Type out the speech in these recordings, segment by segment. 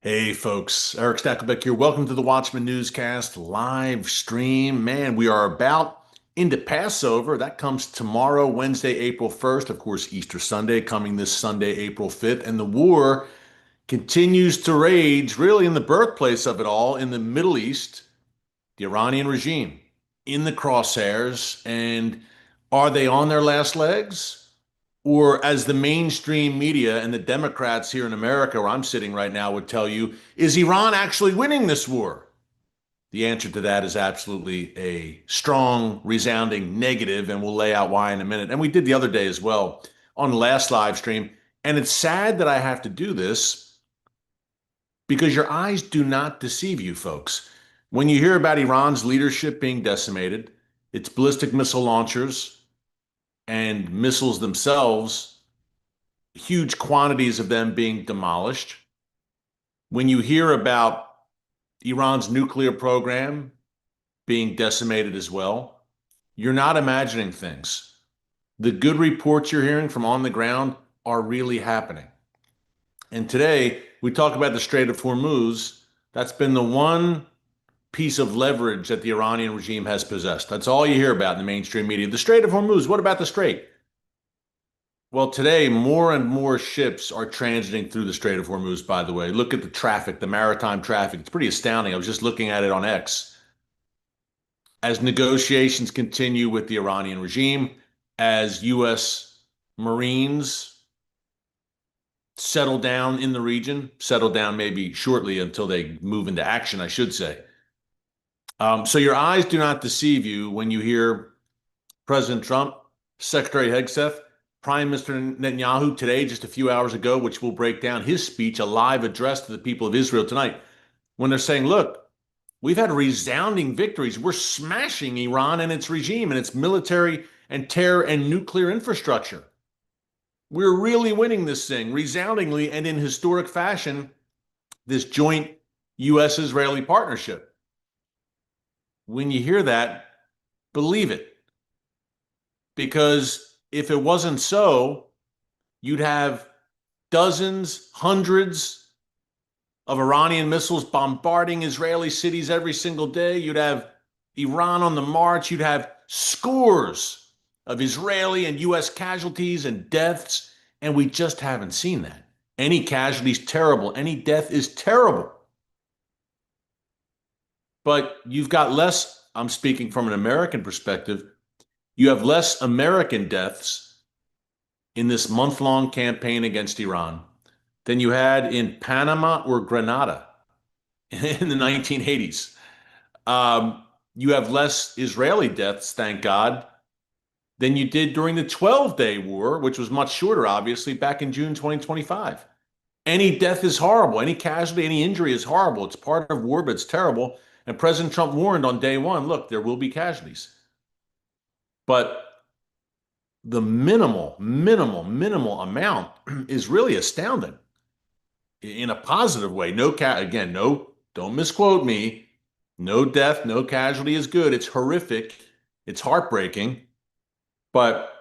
Hey folks, Erick Stakelbeck here. Welcome to the Watchman Newscast live stream. Man, we are about into Passover. That comes tomorrow, Wednesday, April 1st. Of course, Easter Sunday coming this Sunday, April 5th. And the war continues to rage, really in the birthplace of it all, in the Middle East, the Iranian regime in the crosshairs. And are they on their last legs? Or as the mainstream media and the Democrats here in America, where I'm sitting right now, would tell you, is Iran actually winning this war? The answer to that is absolutely a strong, resounding negative, and we'll lay out why in a minute. And we did the other day as well on the last live stream. And it's sad that I have to do this because your eyes do not deceive you, folks. When you hear about Iran's leadership being decimated, its ballistic missile launchers and missiles themselves, huge quantities of them being demolished. When you hear about Iran's nuclear program being decimated as well, you're not imagining things. The good reports you're hearing from on the ground are really happening. And today, we talk about the Strait of Hormuz. That's been the one piece of leverage that the Iranian regime has possessed. That's all you hear about in the mainstream media. The Strait of Hormuz, what about the Strait? Well, today, more and more ships are transiting through the Strait of Hormuz, by the way. Look at the traffic, the maritime traffic. It's pretty astounding. I was just looking at it on X. As negotiations continue with the Iranian regime, as U.S. Marines settle down in the region, settle down maybe shortly until they move into action, I should say. So your eyes do not deceive you when you hear President Trump, Secretary Hegseth, Prime Minister Netanyahu today, just a few hours ago, which will break down his speech, a live address to the people of Israel tonight, when they're saying, look, we've had resounding victories. We're smashing Iran and its regime and its military and terror and nuclear infrastructure. We're really winning this thing resoundingly and in historic fashion, this joint U.S. Israeli partnership. When you hear that, believe it. Because if it wasn't so, you'd have dozens, hundreds of Iranian missiles bombarding Israeli cities every single day. You'd have Iran on the march. You'd have scores of Israeli and U.S. casualties and deaths, and we just haven't seen that. Any casualty is terrible. Any death is terrible. But you've got less, I'm speaking from an American perspective, you have less American deaths in this month-long campaign against Iran than you had in Panama or Grenada in the 1980s. You have less Israeli deaths, thank God, than you did during the 12-day war, which was much shorter, obviously, back in June 2025. Any death is horrible. Any casualty, any injury is horrible. It's part of war, but it's terrible. And President Trump warned on day one, look, there will be casualties. But the minimal amount is really astounding in a positive way. Again, no, don't misquote me. No death, no casualty is good. It's horrific. It's heartbreaking. But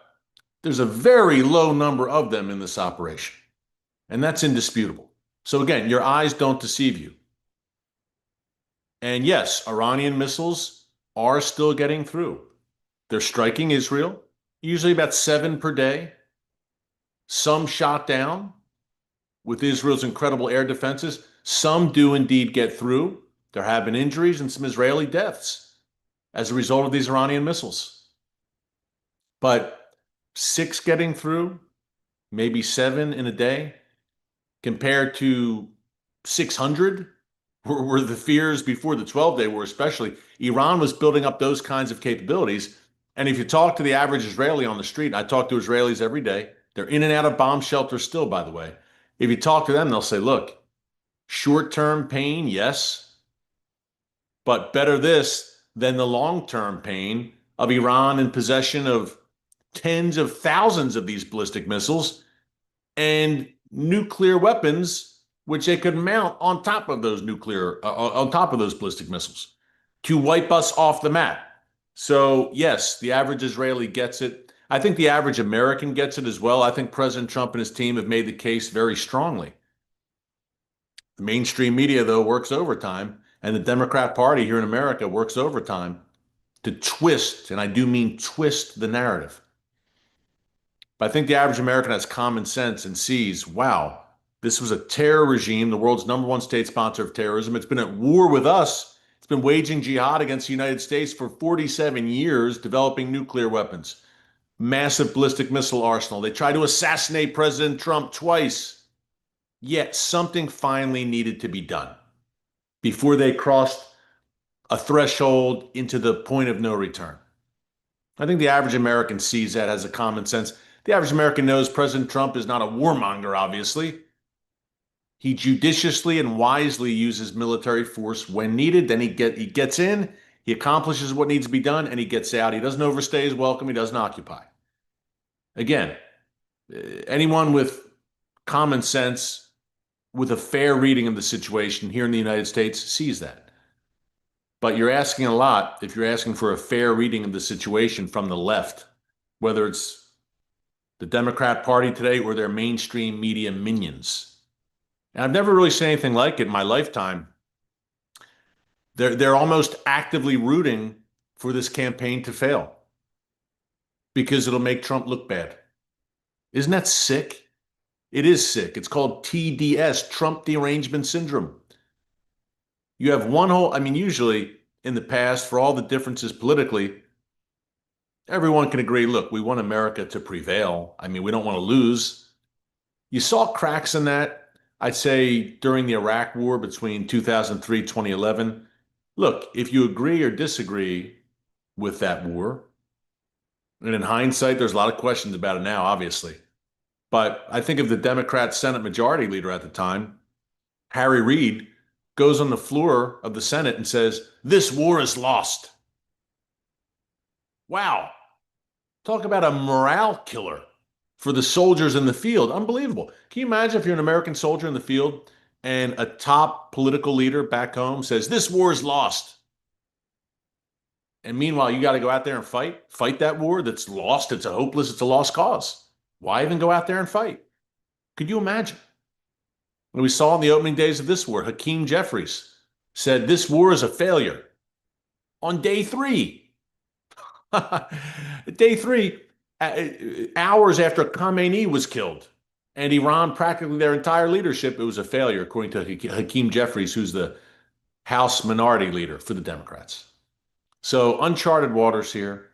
there's a very low number of them in this operation. And that's indisputable. So again, your eyes don't deceive you. And yes, Iranian missiles are still getting through. They're striking Israel, usually about 7 per day. Some shot down with Israel's incredible air defenses. Some do indeed get through. There have been injuries and some Israeli deaths as a result of these Iranian missiles. But 6 getting through, maybe 7 in a day, compared to 600 were the fears before the 12-day war, especially. Iran was building up those kinds of capabilities. And if you talk to the average Israeli on the street, I talk to Israelis every day. They're in and out of bomb shelters still, by the way. If you talk to them, they'll say, look, short-term pain, yes, but better this than the long-term pain of Iran in possession of tens of thousands of these ballistic missiles and nuclear weapons, which they could mount on top of those on top of those ballistic missiles to wipe us off the map. So yes, the average Israeli gets it. I think the average American gets it as well. I think President Trump and his team have made the case very strongly The mainstream media, though, works overtime, and the Democrat Party here in America works overtime to twist, and I do mean twist, the narrative. But I think the average American has common sense and sees, wow, this was a terror regime, the world's number one state sponsor of terrorism. It's been at war with us. It's been waging jihad against the United States for 47 years, developing nuclear weapons, massive ballistic missile arsenal. They tried to assassinate President Trump twice. Yet something finally needed to be done before they crossed a threshold into the point of no return. I think the average American sees that, has a common sense. The average American knows President Trump is not a warmonger, obviously. He judiciously and wisely uses military force when needed. Then he gets in, he accomplishes what needs to be done, and he gets out. He doesn't overstay his welcome. He doesn't occupy. Again, anyone with common sense, with a fair reading of the situation here in the United States, sees that. But you're asking a lot if you're asking for a fair reading of the situation from the left, whether it's the Democrat Party today or their mainstream media minions. And I've never really seen anything like it in my lifetime. They're almost actively rooting for this campaign to fail because it'll make Trump look bad. Isn't that sick? It is sick. It's called TDS, Trump Derangement Syndrome. You have one whole, usually in the past, for all the differences politically, everyone can agree, look, we want America to prevail. We don't want to lose. You saw cracks in that, I'd say, during the Iraq war between 2003, 2011. Look, if you agree or disagree with that war, and in hindsight, there's a lot of questions about it now, obviously. But I think of the Democrat Senate Majority Leader at the time, Harry Reid, goes on the floor of the Senate and says, "This war is lost." Wow. Talk about a morale killer for the soldiers in the field. Unbelievable. Can you imagine if you're an American soldier in the field and a top political leader back home says, "This war is lost"? And meanwhile, you got to go out there and fight that war that's lost. It's a lost cause. Why even go out there and fight? Could you imagine? And we saw in the opening days of this war, Hakeem Jeffries said, "This war is a failure." On day 3. Day 3, hours after Khamenei was killed, and Iran, practically their entire leadership, it was a failure, according to Hakeem Jeffries, who's the House Minority Leader for the Democrats. So uncharted waters here.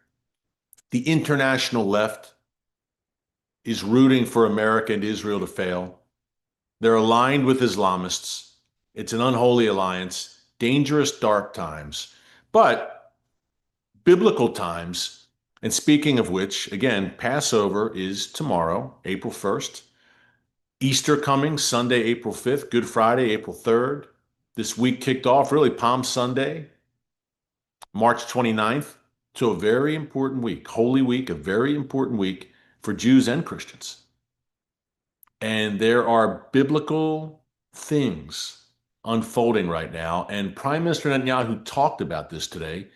The international left is rooting for America and Israel to fail. They're aligned with Islamists. It's an unholy alliance, dangerous, dark times, but biblical times. And speaking of which, again, Passover is tomorrow, April 1st. Easter coming, Sunday, April 5th. Good Friday, April 3rd. This week kicked off, really, Palm Sunday, March 29th, to a very important week, Holy Week, a very important week for Jews and Christians. And there are biblical things unfolding right now. And Prime Minister Netanyahu talked about this today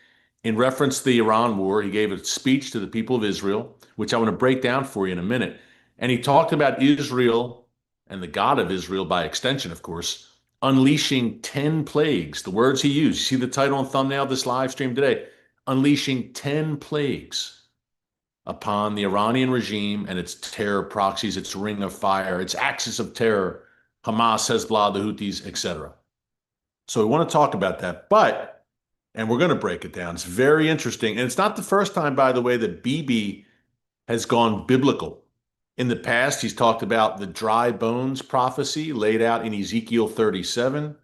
in reference to the Iran war. He gave a speech to the people of Israel, which I want to break down for you in a minute. And he talked about Israel and the God of Israel, by extension, of course, unleashing 10 plagues. The words he used. You see the title and thumbnail of this live stream today. Unleashing 10 plagues upon the Iranian regime and its terror proxies, its ring of fire, its axis of terror, Hamas, Hezbollah, the Houthis, etc. So we want to talk about that, and we're going to break it down. It's very interesting. And it's not the first time, by the way, that Bibi has gone biblical. In the past, he's talked about the dry bones prophecy laid out in Ezekiel 37.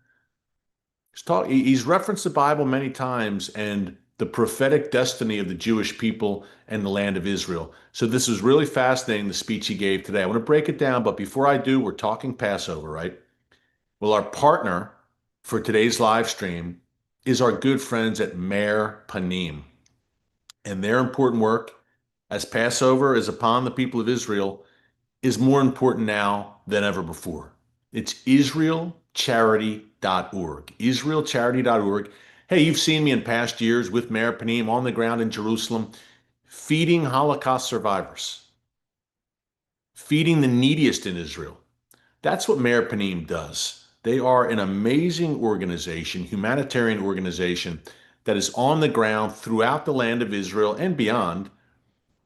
He's referenced the Bible many times and the prophetic destiny of the Jewish people and the land of Israel. So this is really fascinating, the speech he gave today. I want to break it down, but before I do, we're talking Passover, right? Well, our partner for today's live stream is our good friends at Meir Panim. And their important work, as Passover is upon the people of Israel, is more important now than ever before. It's israelcharity.org. Israelcharity.org. Hey, you've seen me in past years with Meir Panim on the ground in Jerusalem, feeding Holocaust survivors, feeding the neediest in Israel. That's what Meir Panim does. They are an amazing organization, humanitarian organization that is on the ground throughout the land of Israel and beyond,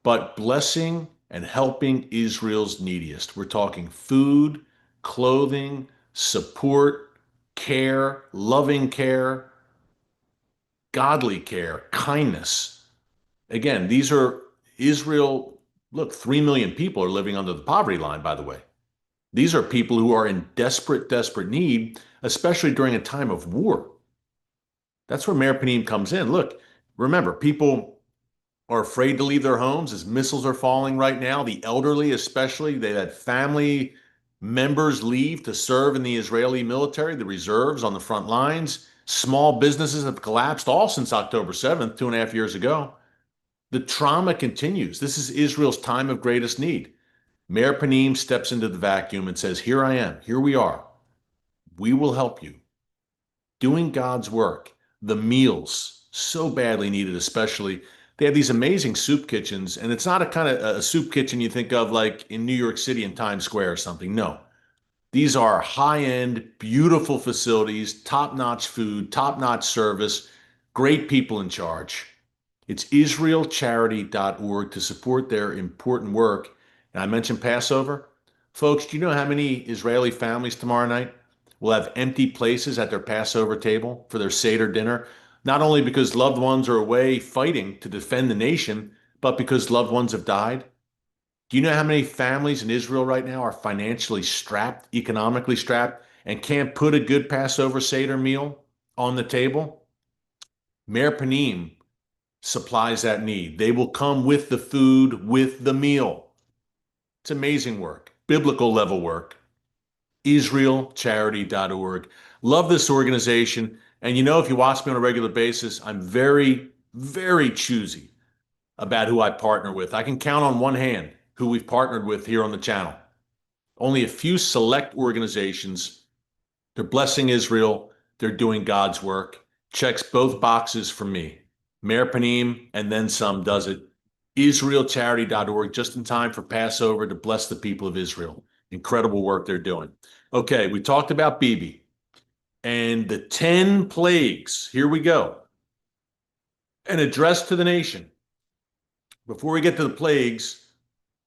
but blessing and helping Israel's neediest. We're talking food, clothing, support, care, loving care, godly care, kindness. Again, these are Israel. Look, 3 million people are living under the poverty line, by the way. These are people who are in desperate, desperate need, especially during a time of war. That's where Mayor Panim comes in. Look, remember, people are afraid to leave their homes as missiles are falling right now. The elderly, especially, they had family members leave to serve in the Israeli military, the reserves on the front lines. Small businesses have collapsed all since October 7th, 2.5 years ago. The trauma continues. This is Israel's time of greatest need. Mayor Panim steps into the vacuum and says, here I am. Here we are. We will help you. Doing God's work. The meals, so badly needed, especially. They have these amazing soup kitchens, and it's not a kind of a soup kitchen you think of like in New York City in Times Square or something. No, these are high-end, beautiful facilities, top-notch food, top-notch service, great people in charge. It's israelcharity.org to support their important work. And I mentioned Passover. Folks, do you know how many Israeli families tomorrow night will have empty places at their Passover table for their Seder dinner? Not only because loved ones are away fighting to defend the nation, but because loved ones have died. Do you know how many families in Israel right now are financially strapped, economically strapped, and can't put a good Passover Seder meal on the table? Mayor Panim supplies that need. They will come with the food, with the meal. It's amazing work, biblical level work. IsraelCharity.org. Love this organization. And you know, if you watch me on a regular basis, I'm very, very choosy about who I partner with. I can count on one hand who we've partnered with here on the channel. Only a few select organizations. They're blessing Israel. They're doing God's work. Checks both boxes for me. Mayor Panim and then some does it. IsraelCharity.org, just in time for Passover to bless the people of Israel. Incredible work they're doing. Okay, we talked about Bibi and the 10 plagues. Here we go. An address to the nation. Before we get to the plagues,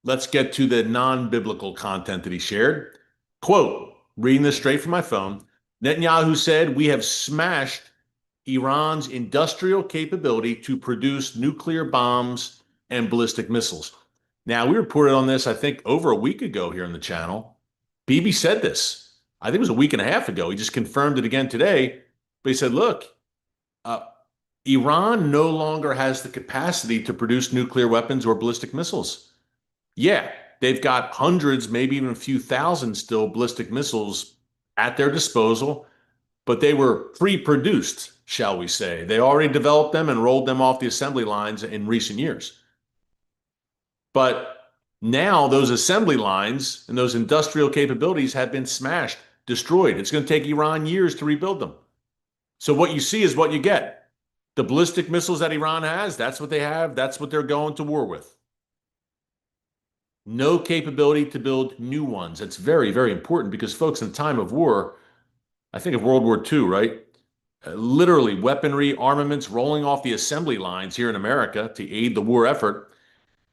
let's get to the non-biblical content that he shared. Quote, reading this straight from my phone, Netanyahu said, we have smashed Iran's industrial capability to produce nuclear bombs and ballistic missiles. Now, we reported on this, I think, over a week ago here on the channel. Bibi said this. I think it was a week and a half ago. He just confirmed it again today. But he said, look, Iran no longer has the capacity to produce nuclear weapons or ballistic missiles. Yeah, they've got hundreds, maybe even a few thousand still ballistic missiles at their disposal, but they were pre-produced, shall we say. They already developed them and rolled them off the assembly lines in recent years. But now those assembly lines and those industrial capabilities have been smashed, destroyed. It's going to take Iran years to rebuild them. So what you see is what you get. The ballistic missiles that Iran has, that's what they have. That's what they're going to war with. No capability to build new ones. That's very, very important because, folks, in time of war, I think of World War II, right? Literally weaponry, armaments rolling off the assembly lines here in America to aid the war effort.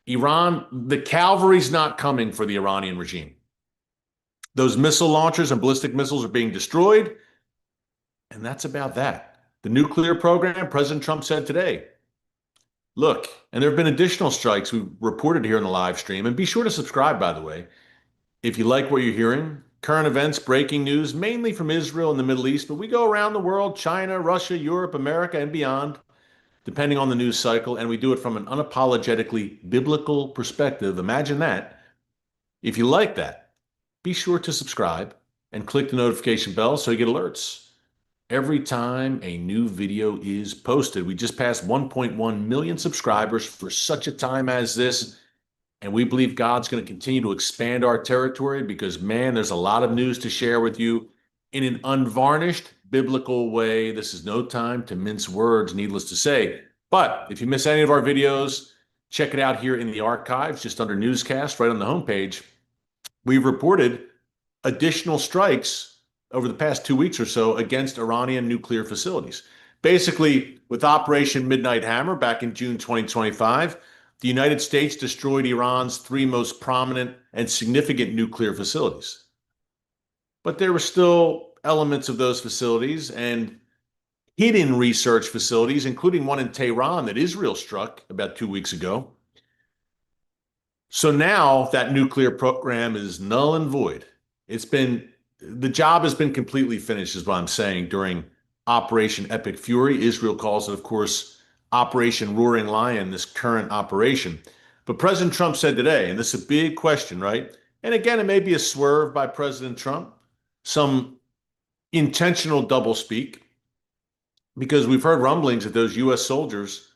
Iran, the cavalry's not coming for the Iranian regime. Those missile launchers and ballistic missiles are being destroyed, and that's about that. The nuclear program, President Trump said today, look, and there have been additional strikes we reported here in the live stream, and be sure to subscribe, by the way, if you like what you're hearing. Current events, breaking news, mainly from Israel and the Middle East, but we go around the world, China, Russia, Europe, America, and beyond, depending on the news cycle, and we do it from an unapologetically biblical perspective. Imagine that. If you like that, be sure to subscribe and click the notification bell so you get alerts every time a new video is posted. We just passed 1.1 million subscribers for such a time as this, and we believe God's going to continue to expand our territory because, man, there's a lot of news to share with you in an unvarnished biblical way. This is no time to mince words, needless to say. But if you miss any of our videos, check it out here in the archives, just under Newscast, right on the homepage. We've reported additional strikes over the past 2 weeks or so against Iranian nuclear facilities. Basically, with Operation Midnight Hammer back in June 2025, the United States destroyed Iran's three most prominent and significant nuclear facilities. But there were still elements of those facilities and hidden research facilities, including one in Tehran that Israel struck about 2 weeks ago. So now that nuclear program is null and void. The job has been completely finished, is what I'm saying, during Operation Epic Fury. Israel calls it, of course, Operation Roaring Lion, this current operation. But President Trump said today, and this is a big question, right? And again, it may be a swerve by President Trump, some intentional doublespeak, because we've heard rumblings that those U.S. soldiers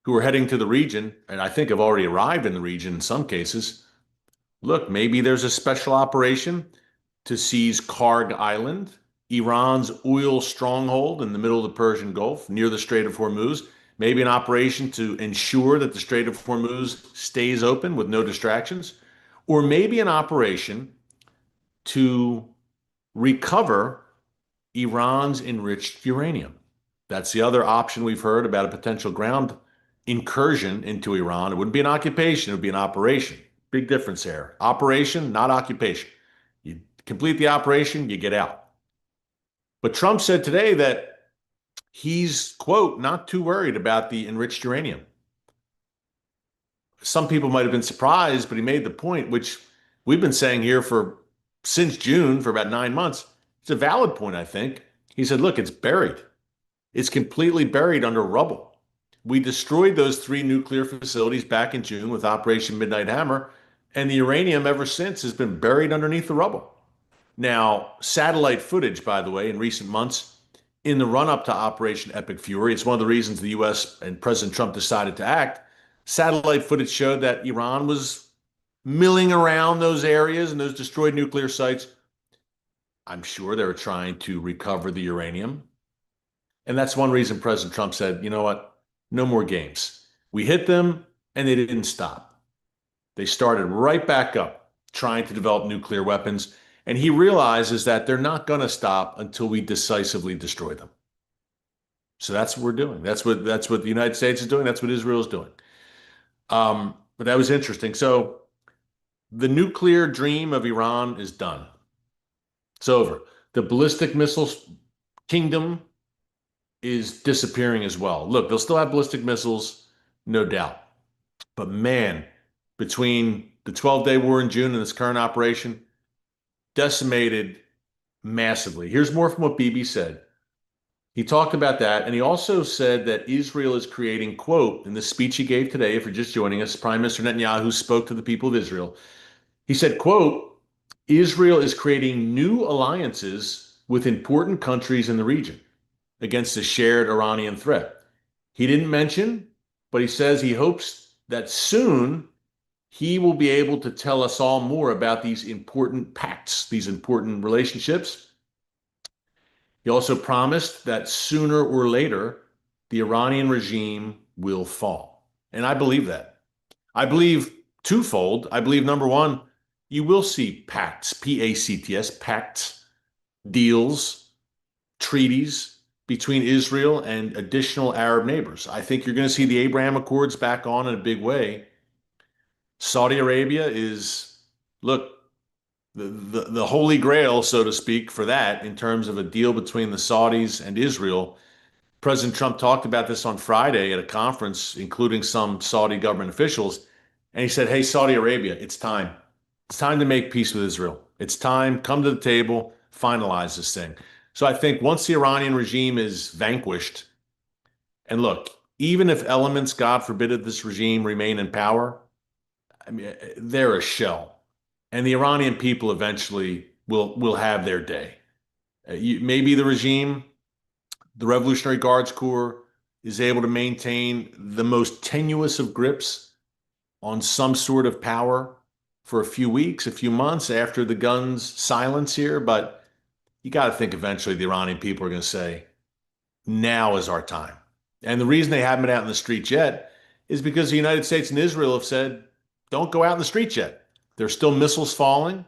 who are heading to the region, and I think have already arrived in the region in some cases, look, maybe there's a special operation to seize Karg Island, Iran's oil stronghold in the middle of the Persian Gulf near the Strait of Hormuz. Maybe an operation to ensure that the Strait of Hormuz stays open with no distractions. Or maybe an operation to recover Iran's enriched uranium. That's the other option we've heard about a potential ground incursion into Iran. It wouldn't be an occupation, it would be an operation. Big difference there. Operation, not occupation. You complete the operation, you get out. But Trump said today that he's, quote, not too worried about the enriched uranium. Some people might have been surprised, but he made the point, which we've been saying here since June for about 9 months. It's a valid point, I think. He said, look, it's buried. It's completely buried under rubble. We destroyed those three nuclear facilities back in June with Operation Midnight Hammer, and the uranium ever since has been buried underneath the rubble. Now, satellite footage, by the way, in recent months, in the run-up to Operation Epic Fury, it's one of the reasons the U.S. and President Trump decided to act. Satellite footage showed that Iran was milling around those areas and those destroyed nuclear sites. I'm sure they were trying to recover the uranium. And that's one reason President Trump said, you know what, no more games. We hit them and they didn't stop. They started right back up trying to develop nuclear weapons. And he realizes that they're not going to stop until we decisively destroy them. So that's what we're doing. That's what the United States is doing. That's what Israel is doing. But that was interesting. So the nuclear dream of Iran is done. It's over. The ballistic missiles kingdom is disappearing as well. Look, they'll still have ballistic missiles, no doubt. But man, between the 12-day war in June and this current operation, decimated massively. Here's more from what Bibi said. He talked about that, and he also said that Israel is creating, quote, in the speech he gave today, if you're just joining us, Prime Minister Netanyahu spoke to the people of Israel. He said, quote, Israel is creating new alliances with important countries in the region against the shared Iranian threat. He didn't mention, but he says he hopes that soon he will be able to tell us all more about these important pacts, these important relationships. He also promised that sooner or later, the Iranian regime will fall. And I believe that. I believe twofold. I believe, number one, you will see pacts, P-A-C-T-S, pacts, deals, treaties between Israel and additional Arab neighbors. I think you're going to see the Abraham Accords back on in a big way. Saudi Arabia is, look, the holy grail, so to speak, for that in terms of a deal between the Saudis and Israel. President Trump talked about this on Friday at a conference, including some Saudi government officials. And he said, hey, Saudi Arabia, it's time. It's time to make peace with Israel. It's time. Come to the table, finalize this thing. So I think once the Iranian regime is vanquished, and look, even if elements, God forbid, of this regime remain in power, I mean, they're a shell. And the Iranian people eventually will have their day. Maybe the regime, the Revolutionary Guards Corps, is able to maintain the most tenuous of grips on some sort of power for a few weeks, a few months after the guns silence here. But you got to think eventually the Iranian people are going to say, now is our time. And the reason they haven't been out in the streets yet is because the United States and Israel have said, don't go out in the streets yet. There's still missiles falling.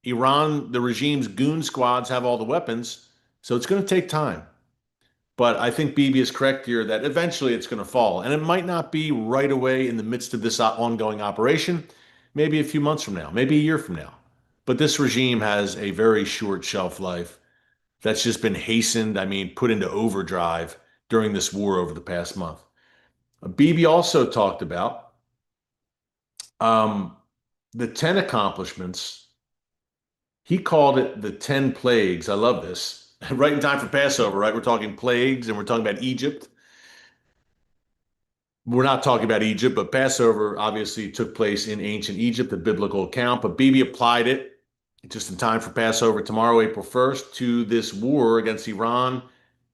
Iran, the regime's goon squads have all the weapons, so it's going to take time. But I think Bibi is correct here that eventually it's going to fall. And it might not be right away in the midst of this ongoing operation, maybe a few months from now, maybe a year from now. But this regime has a very short shelf life that's just been hastened, I mean, put into overdrive during this war over the past month. Bibi also talked about um, the 10 accomplishments. He called it the 10 plagues. I love this. Right in time for Passover, right? We're talking plagues and we're talking about Egypt. We're not talking about Egypt, but Passover obviously took place in ancient Egypt, the biblical account. But Bibi applied it just in time for Passover tomorrow, April 1st, to this war against Iran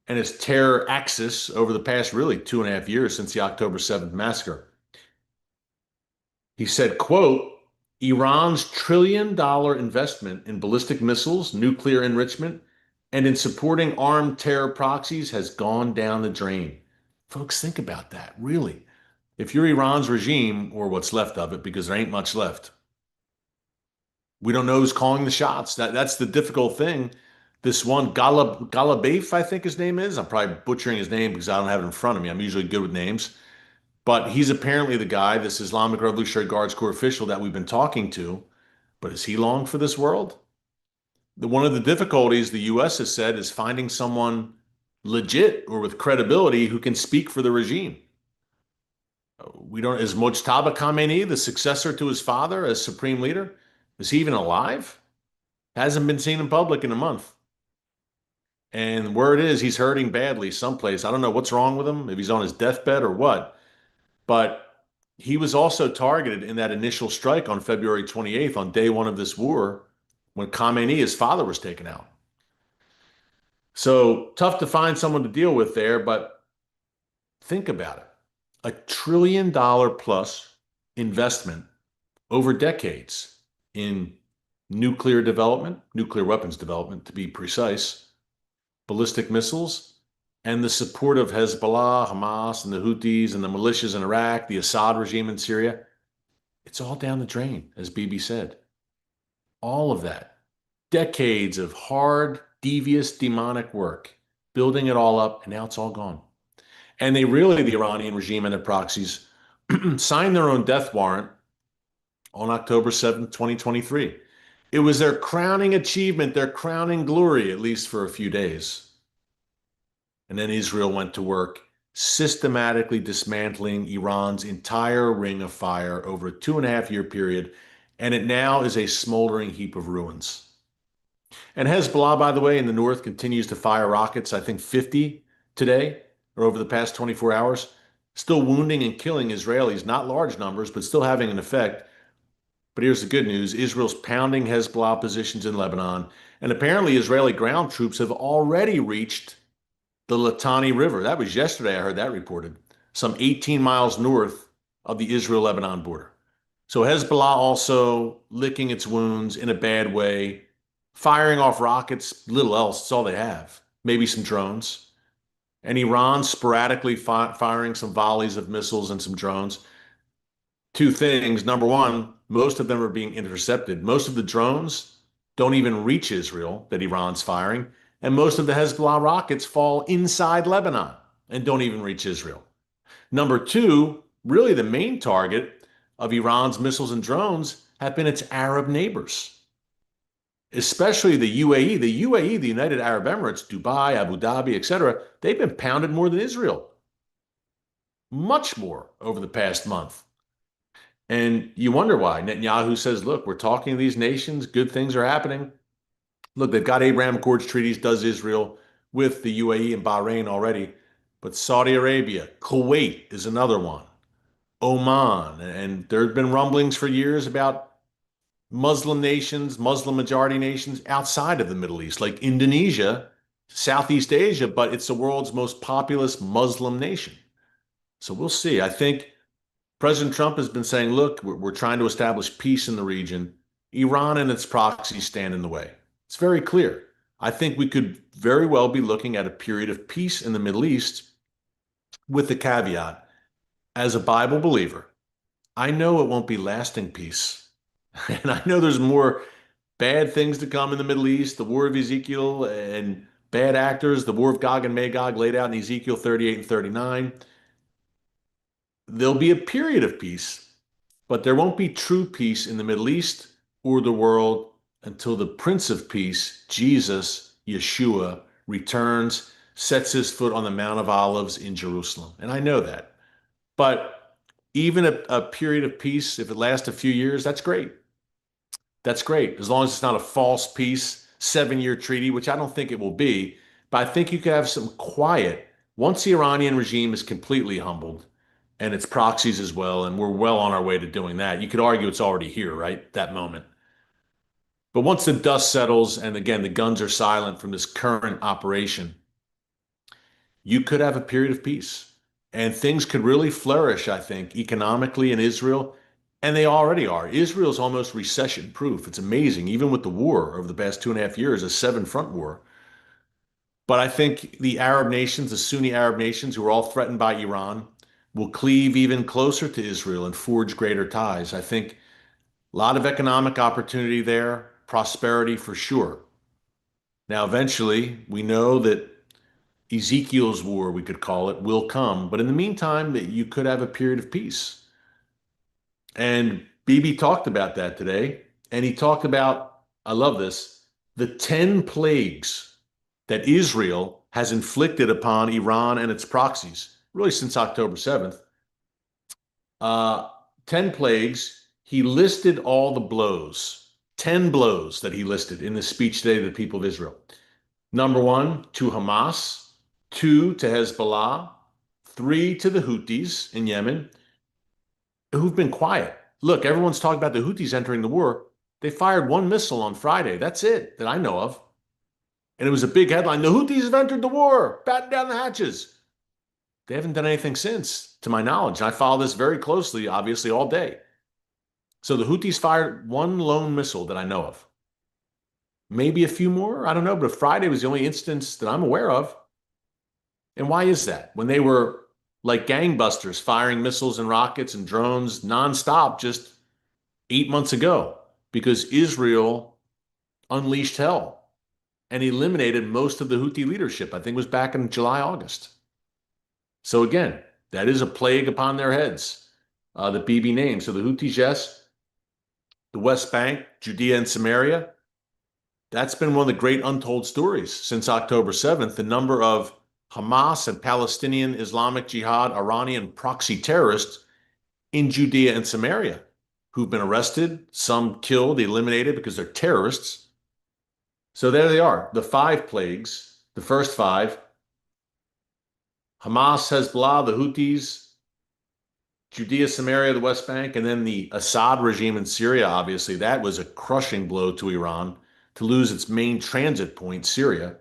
and its terror axis over the past really 2.5 years since the October 7th massacre. He said, quote, Iran's $1 trillion investment in ballistic missiles, nuclear enrichment, and in supporting armed terror proxies has gone down the drain. Folks, think about that, really. If you're Iran's regime, or what's left of it, because there ain't much left, we don't know who's calling the shots. That's the difficult thing. This one, Ghalibaf, I think his name is. I'm probably butchering his name because I don't have it in front of me. I'm usually good with names. But he's apparently the guy, this Islamic Revolutionary Guards Corps official that we've been talking to. But is he long for this world? One of the difficulties the U.S. has said is finding someone legit or with credibility who can speak for the regime. We don't, is Mojtaba Khamenei the successor to his father as supreme leader? Is he even alive? Hasn't been seen in public in a month. And word is he's hurting badly someplace. I don't know what's wrong with him, if he's on his deathbed or what. But he was also targeted in that initial strike on February 28th, on day one of this war, when Khamenei, his father, was taken out. So tough to find someone to deal with there, but think about it. $1 trillion plus investment over decades in nuclear development, nuclear weapons development to be precise, ballistic missiles, and the support of Hezbollah, Hamas, and the Houthis and the militias in Iraq, the Assad regime in Syria. It's all down the drain, as Bibi said. All of that. Decades of hard, devious, demonic work, building it all up, and now it's all gone. And they really, the Iranian regime and their proxies, signed their own death warrant on October 7th, 2023. It was their crowning achievement, their crowning glory, at least for a few days. And then Israel went to work systematically dismantling Iran's entire ring of fire over a 2.5 year period. And it now is a smoldering heap of ruins. And Hezbollah, by the way, in the north continues to fire rockets, I think 50 today or over the past 24 hours, still wounding and killing Israelis, not large numbers, but still having an effect. But here's the good news. Israel's pounding Hezbollah positions in Lebanon, and apparently Israeli ground troops have already reached the Litani River. That was yesterday, I heard that reported, some 18 miles north of the Israel-Lebanon border. So Hezbollah also licking its wounds in a bad way, firing off rockets, little else, it's all they have. Maybe some drones. And Iran sporadically firing some volleys of missiles and some drones. Two things. Number one, most of them are being intercepted. Most of the drones don't even reach Israel that Iran's firing. And most of the Hezbollah rockets fall inside Lebanon and don't even reach Israel. Number two, really the main target of Iran's missiles and drones have been its Arab neighbors, especially the UAE. The UAE, the United Arab Emirates, Dubai, Abu Dhabi, etc., they've been pounded more than Israel. Much more over the past month. And you wonder why. Netanyahu says, look, we're talking to these nations, good things are happening. Look, they've got Abraham Accords treaties, does Israel, with the UAE and Bahrain already. But Saudi Arabia, Kuwait is another one, Oman. And there have been rumblings for years about Muslim nations, Muslim majority nations outside of the Middle East, like Indonesia, Southeast Asia, but it's the world's most populous Muslim nation. So we'll see. I think President Trump has been saying, look, we're trying to establish peace in the region. Iran and its proxies stand in the way. It's very clear. I think we could very well be looking at a period of peace in the Middle East with the caveat, as a Bible believer, I know it won't be lasting peace. And I know there's more bad things to come in the Middle East, the War of Ezekiel, and bad actors, the War of Gog and Magog laid out in Ezekiel 38 and 39. There'll be a period of peace, but there won't be true peace in the Middle East or the world until the Prince of Peace, Jesus, Yeshua, returns, sets his foot on the Mount of Olives in Jerusalem. And I know that. But even a period of peace, if it lasts a few years, that's great. That's great. As long as it's not a false peace, 7-year treaty, which I don't think it will be. But I think you could have some quiet once the Iranian regime is completely humbled and its proxies as well. And we're well on our way to doing that. You could argue it's already here, right? That moment. But once the dust settles and again, the guns are silent from this current operation, you could have a period of peace and things could really flourish, I think, economically in Israel. And they already are. Israel's almost recession proof. It's amazing, even with the war over the past 2.5 years, a 7-front war. But I think the Arab nations, the Sunni Arab nations, who are all threatened by Iran, will cleave even closer to Israel and forge greater ties. I think a lot of economic opportunity there, prosperity for sure. Now, eventually, we know that Ezekiel's war, we could call it, will come. But in the meantime, that you could have a period of peace. And Bibi talked about that today. And he talked about, I love this, the 10 plagues that Israel has inflicted upon Iran and its proxies, really since October 7th. 10 plagues. He listed all the blows, 10 blows that he listed in the speech today to the people of Israel. Number 1, to Hamas, 2, to Hezbollah, 3, to the Houthis in Yemen, who've been quiet. Look, everyone's talking about the Houthis entering the war. They fired 1 missile on Friday. That's it that I know of. And it was a big headline. The Houthis have entered the war. Batten down the hatches. They haven't done anything since, to my knowledge. And I follow this very closely, obviously, all day. So the Houthis fired 1 lone missile that I know of. Maybe a few more. I don't know. But Friday was the only instance that I'm aware of. And why is that? When they were like gangbusters firing missiles and rockets and drones nonstop just 8 months ago, because Israel unleashed hell and eliminated most of the Houthi leadership. I think it was back in July, August. So again, that is a plague upon their heads, the Bibi name. So the Houthis, yes. The West Bank, Judea and Samaria, that's been one of the great untold stories since October 7th. The number of Hamas and Palestinian Islamic Jihad Iranian proxy terrorists in Judea and Samaria who've been arrested, some killed, eliminated because they're terrorists. So there they are, the 5 plagues, the first 5. Hamas, Hezbollah, the Houthis, Judea, Samaria, the West Bank, and then the Assad regime in Syria, obviously. That was a crushing blow to Iran to lose its main transit point, Syria,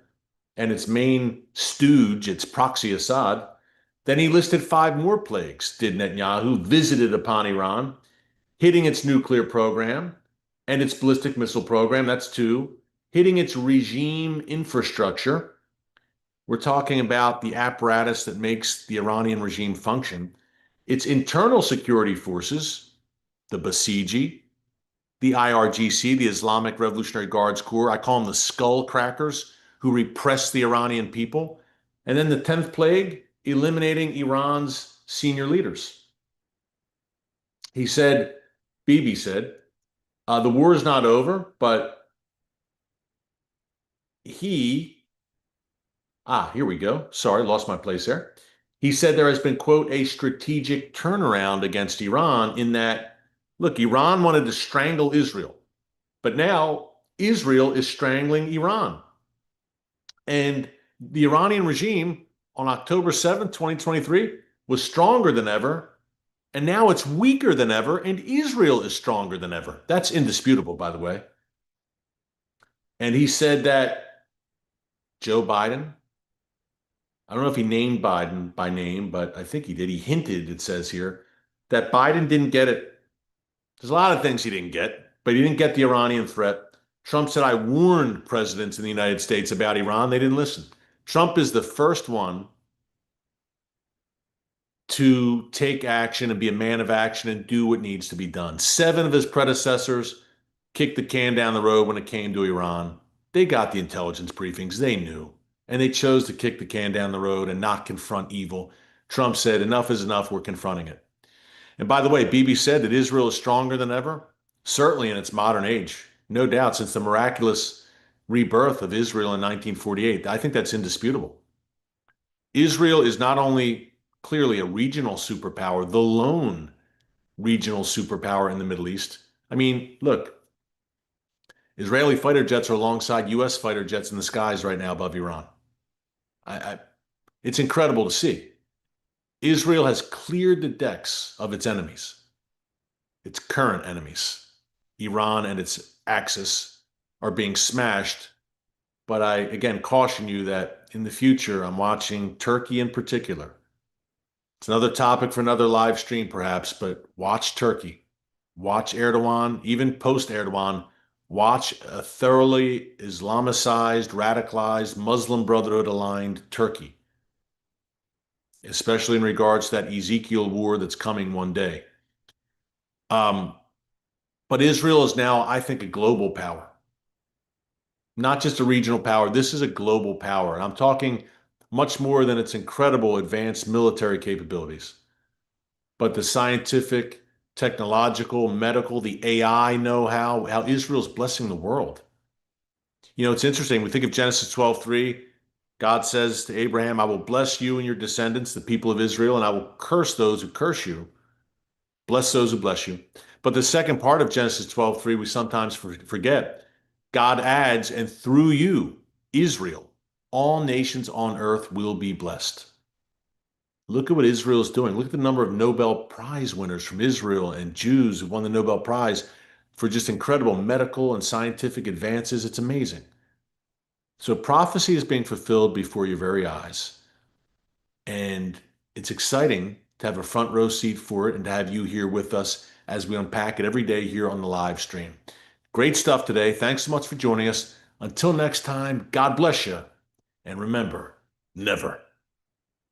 and its main stooge, its proxy Assad. Then he listed 5 more plagues, did Netanyahu, visited upon Iran, hitting its nuclear program and its ballistic missile program, that's 2, hitting its regime infrastructure. We're talking about the apparatus that makes the Iranian regime function. Its internal security forces, the Basiji, the IRGC, the Islamic Revolutionary Guards Corps, I call them the skull crackers, who repress the Iranian people. And then the 10th plague, eliminating Iran's senior leaders. He said, Bibi said, the war is not over, but here we go. Sorry, lost my place there. He said there has been, quote, a strategic turnaround against Iran in that, look, Iran wanted to strangle Israel, but now Israel is strangling Iran. And the Iranian regime on October 7th, 2023 was stronger than ever. And now it's weaker than ever, and Israel is stronger than ever. That's indisputable, by the way. And he said that Joe Biden, I don't know if he named Biden by name, but I think he did. He hinted, it says here, that Biden didn't get it. There's a lot of things he didn't get, but he didn't get the Iranian threat. Trump said, I warned presidents in the United States about Iran. They didn't listen. Trump is the first one to take action and be a man of action and do what needs to be done. 7 of his predecessors kicked the can down the road when it came to Iran. They got the intelligence briefings. They knew. And they chose to kick the can down the road and not confront evil. Trump said, enough is enough. We're confronting it. And by the way, Bibi said that Israel is stronger than ever, certainly in its modern age. No doubt, since the miraculous rebirth of Israel in 1948. I think that's indisputable. Israel is not only clearly a regional superpower, the lone regional superpower in the Middle East. I mean, look, Israeli fighter jets are alongside U.S. fighter jets in the skies right now above Iran. It's incredible to see. Israel has cleared the decks of its enemies, its current enemies. Iran and its axis are being smashed. But I, again, caution you that in the future, I'm watching Turkey in particular. It's another topic for another live stream, perhaps, but watch Turkey. Watch Erdogan, even post-Erdogan. Watch a thoroughly Islamicized, radicalized, Muslim Brotherhood-aligned Turkey, especially in regards to that Ezekiel war that's coming one day. But Israel is now, I think, a global power. Not just a regional power. This is a global power. And I'm talking much more than its incredible advanced military capabilities, but the scientific, technological, medical, the AI know-how, how Israel's blessing the world. You know, it's interesting. We think of Genesis 12:3. God says to Abraham, I will bless you and your descendants, the people of Israel, and I will curse those who curse you. Bless those who bless you. But the second part of Genesis 12:3, we sometimes forget. God adds, and through you, Israel, all nations on earth will be blessed. Look at what Israel is doing. Look at the number of Nobel Prize winners from Israel and Jews who won the Nobel Prize for just incredible medical and scientific advances. It's amazing. So prophecy is being fulfilled before your very eyes. And it's exciting to have a front row seat for it and to have you here with us as we unpack it every day here on the live stream. Great stuff today. Thanks so much for joining us. Until next time, God bless you. And remember, never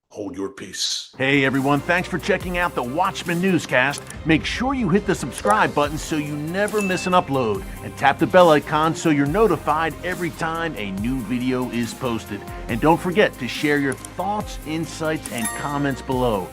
hold your peace. Hey everyone, thanks for checking out the Watchman Newscast. Make sure you hit the subscribe button so you never miss an upload, and tap the bell icon so you're notified every time a new video is posted. And don't forget to share your thoughts, insights, and comments below.